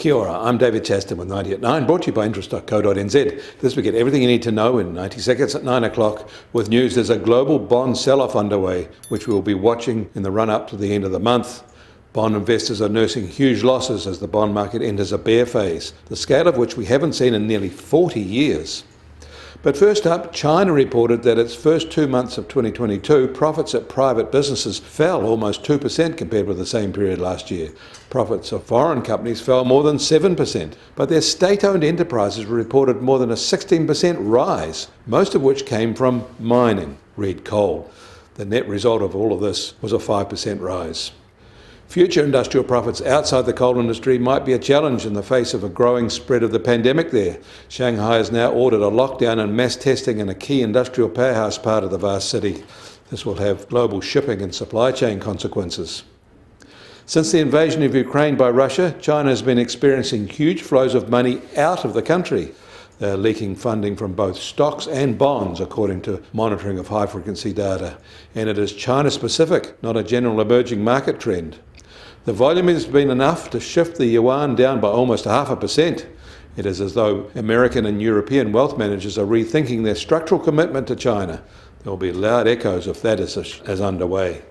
Kia ora, I'm David Chaston with 90 at 9, brought to you by interest.co.nz. This week, get everything you need to know in 90 seconds at 9 o'clock with news. There's a global bond sell-off underway, which we'll be watching in the run-up to the end of the month. Bond investors are nursing huge losses as the bond market enters a bear phase, the scale of which we haven't seen in nearly 40 years. But first up, China reported that its first 2 months of 2022, profits at private businesses fell almost 2% compared with the same period last year. Profits of foreign companies fell more than 7%, but their state-owned enterprises reported more than a 16% rise, most of which came from mining, read coal. The net result of all of this was a 5% rise. Future industrial profits outside the coal industry might be a challenge in the face of a growing spread of the pandemic there. Shanghai has now ordered a lockdown and mass testing in a key industrial powerhouse part of the vast city. This will have global shipping and supply chain consequences. Since the invasion of Ukraine by Russia, China has been experiencing huge flows of money out of the country. They are leaking funding from both stocks and bonds, according to monitoring of high-frequency data. And it is China-specific, not a general emerging market trend. The volume has been enough to shift the yuan down by almost 0.5%. It is as though American and European wealth managers are rethinking their structural commitment to China. There will be loud echoes if that is underway.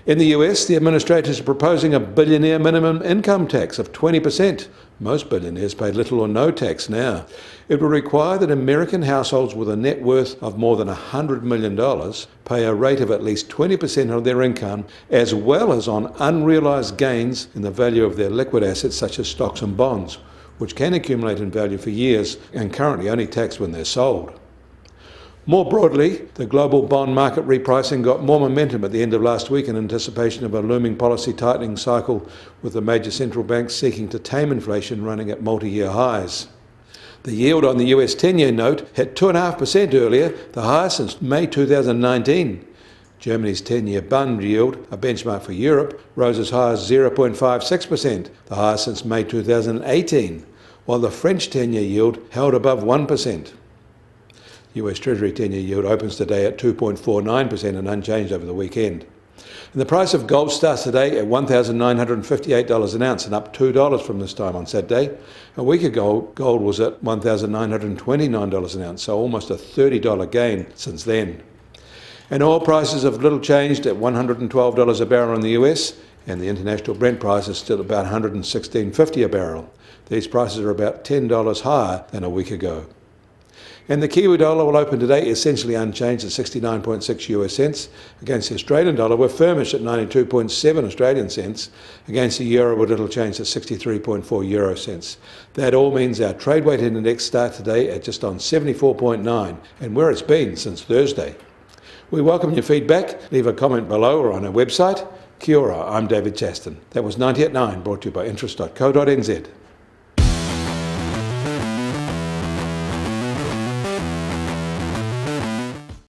In the US, the administrators are proposing a billionaire minimum income tax of 20%. Most billionaires pay little or no tax now. It will require that American households with a net worth of more than $100 million pay a rate of at least 20% of their income, as well as on unrealised gains in the value of their liquid assets such as stocks and bonds, which can accumulate in value for years and currently only taxed when they're sold. More broadly, the global bond market repricing got more momentum at the end of last week in anticipation of a looming policy tightening cycle, with the major central banks seeking to tame inflation running at multi-year highs. The yield on the US 10-year note hit 2.5% earlier, the highest since May 2019. Germany's 10-year bond yield, a benchmark for Europe, rose as high as 0.56%, the highest since May 2018, while the French 10-year yield held above 1%. US Treasury 10-year yield opens today at 2.49% and unchanged over the weekend. And the price of gold starts today at $1,958 an ounce and up $2 from this time on Saturday. A week ago, gold was at $1,929 an ounce, so almost a $30 gain since then. And oil prices have little changed at $112 a barrel in the US, and the international Brent price is still about $116.50 a barrel. These prices are about $10 higher than a week ago. And the Kiwi dollar will open today essentially unchanged at 69.6 US cents. Against the Australian dollar, we're firmish at 92.7 Australian cents. Against the euro, we're little changed at 63.4 euro cents. That all means our trade weight index starts today at just on 74.9, and where it's been since Thursday. We welcome your feedback. Leave a comment below or on our website. Kia ora, I'm David Chaston. That was 90 at 9, brought to you by interest.co.nz.